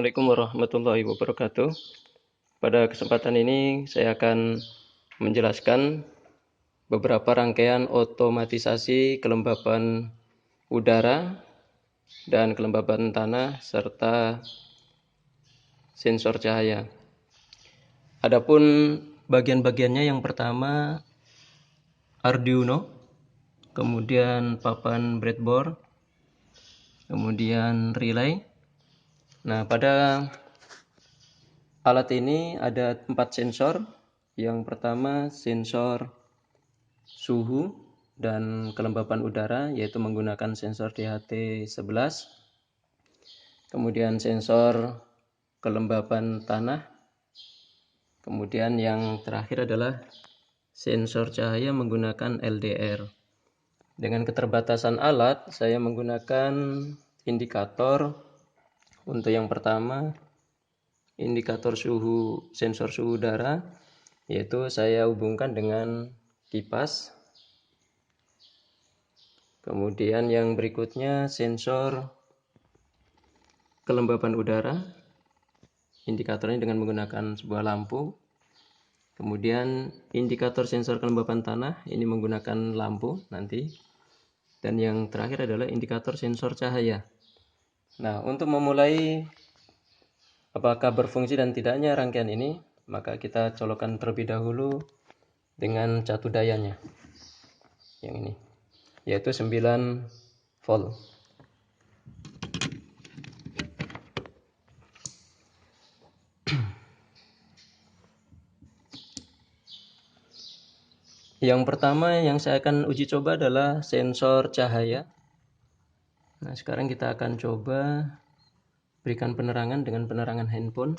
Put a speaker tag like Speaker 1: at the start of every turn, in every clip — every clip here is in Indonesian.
Speaker 1: Assalamualaikum warahmatullahi wabarakatuh. Pada kesempatan ini saya akan menjelaskan beberapa rangkaian otomatisasi kelembapan udara dan kelembapan tanah serta sensor cahaya. Adapun bagian-bagiannya, yang pertama Arduino, kemudian papan breadboard, kemudian relay. Nah, pada alat ini ada 4 sensor. Yang pertama sensor suhu dan kelembapan udara, yaitu menggunakan sensor DHT11. Kemudian sensor kelembapan tanah. Kemudian yang terakhir adalah sensor cahaya menggunakan LDR. Dengan keterbatasan alat, saya menggunakan indikator. Untuk yang pertama, indikator suhu, sensor suhu udara, yaitu saya hubungkan dengan kipas. Kemudian yang berikutnya sensor kelembapan udara, indikatornya dengan menggunakan sebuah lampu. Kemudian indikator sensor kelembapan tanah, ini menggunakan lampu nanti. Dan yang terakhir adalah indikator sensor cahaya. Nah, untuk memulai apakah berfungsi dan tidaknya rangkaian ini, maka kita colokkan terlebih dahulu dengan catu dayanya, yang ini, yaitu 9 volt. Yang pertama yang saya akan uji coba adalah sensor cahaya. Nah, sekarang kita akan coba berikan penerangan dengan penerangan handphone.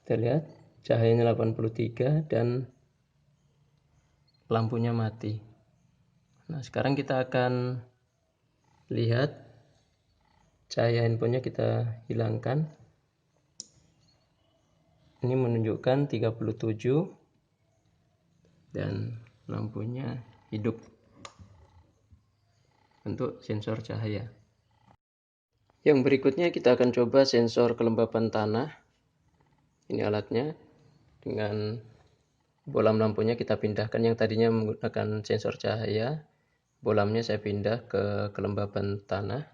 Speaker 1: Kita lihat cahayanya 83 dan lampunya mati. Nah, sekarang kita akan lihat cahaya handphonenya, kita hilangkan. Ini menunjukkan 37 dan lampunya hidup untuk sensor cahaya. Yang berikutnya kita akan coba sensor kelembapan tanah. Ini alatnya. Dengan bolam lampunya kita pindahkan, yang tadinya menggunakan sensor cahaya, bolamnya saya pindah ke kelembapan tanah.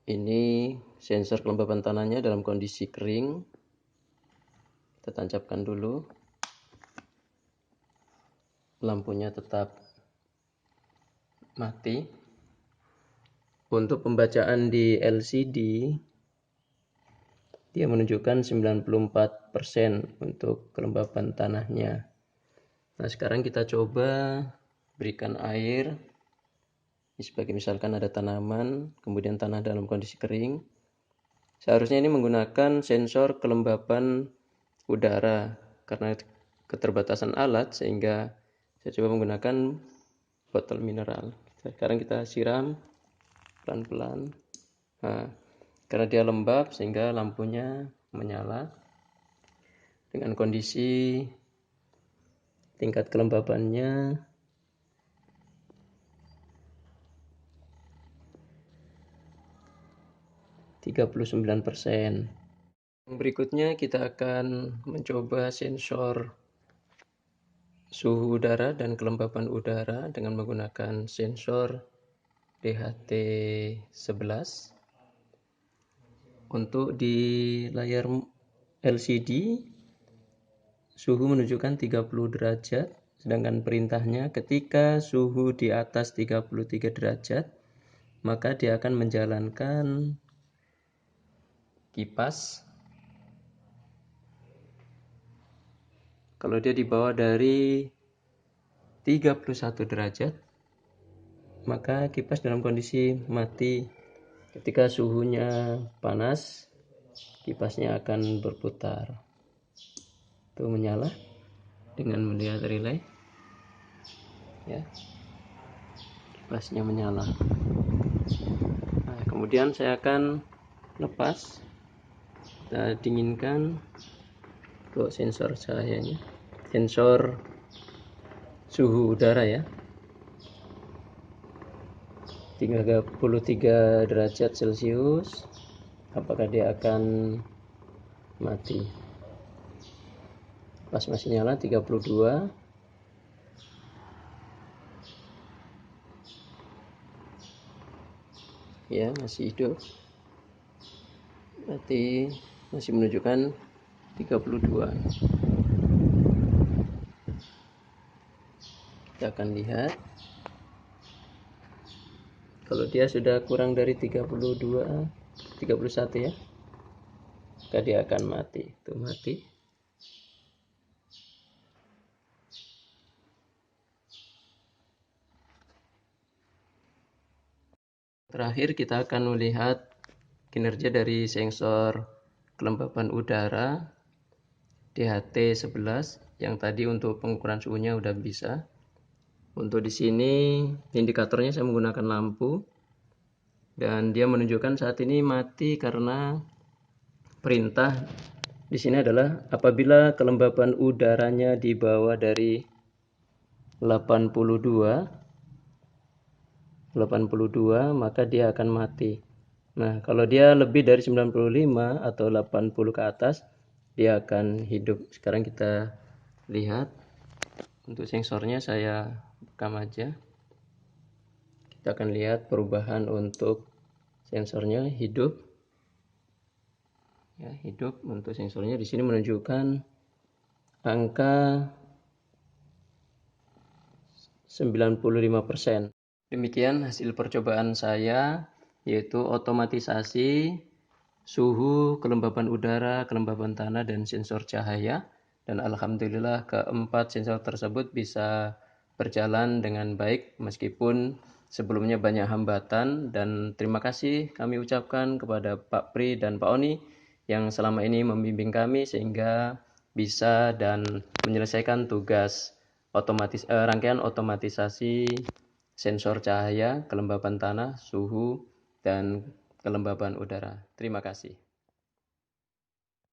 Speaker 1: Ini sensor kelembapan tanahnya dalam kondisi kering. Kita tancapkan dulu. Lampunya tetap mati. Untuk pembacaan di LCD, dia menunjukkan 94% untuk kelembapan tanahnya. Nah, sekarang kita coba berikan air. Sebagai misalkan ada tanaman, kemudian tanah dalam kondisi kering. Seharusnya ini menggunakan sensor kelembapan udara. Karena keterbatasan alat, sehingga saya coba menggunakan botol mineral. Sekarang kita siram pelan-pelan. Nah, karena dia lembab sehingga lampunya menyala. Dengan kondisi tingkat kelembapannya 39%. Berikutnya kita akan mencoba sensor suhu udara dan kelembapan udara dengan menggunakan sensor DHT11. Untuk di layar LCD, suhu menunjukkan 30 derajat, sedangkan perintahnya ketika suhu di atas 33 derajat, maka dia akan menjalankan kipas. Kalau dia di bawah dari 31 derajat, maka kipas dalam kondisi mati. Ketika suhunya panas, kipasnya akan berputar. Itu menyala dengan melihat relay. Ya. Kipasnya menyala. Nah, kemudian saya akan lepas. Kita dinginkan untuk sensor cahayanya. Sensor suhu udara ya. 33 derajat Celcius, apakah dia akan mati? Pas masih nyala 32. Ya, masih hidup. Berarti masih menunjukkan 32. Kita akan lihat. Kalau dia sudah kurang dari 32, 31 ya, maka dia akan mati. Itu mati. Terakhir kita akan melihat kinerja dari sensor kelembapan udara DHT11 yang tadi untuk pengukuran suhunya udah bisa. Untuk di sini indikatornya saya menggunakan lampu dan dia menunjukkan saat ini mati karena perintah di sini adalah apabila kelembapan udaranya di bawah dari 82 maka dia akan mati. Nah, kalau dia lebih dari 95 atau 80 ke atas, dia akan hidup. Sekarang kita lihat. Untuk sensornya saya rekam aja. Kita akan lihat perubahan untuk sensornya hidup. Ya, hidup untuk sensornya di sini menunjukkan angka 95%. Demikian hasil percobaan saya, yaitu otomatisasi suhu, kelembapan udara, kelembapan tanah, dan sensor cahaya. Dan alhamdulillah keempat sensor tersebut bisa berjalan dengan baik meskipun sebelumnya banyak hambatan. Dan terima kasih kami ucapkan kepada Pak Pri dan Pak Oni yang selama ini membimbing kami sehingga bisa dan menyelesaikan tugas rangkaian otomatisasi sensor cahaya, kelembapan tanah, suhu, dan kelembapan udara. Terima kasih.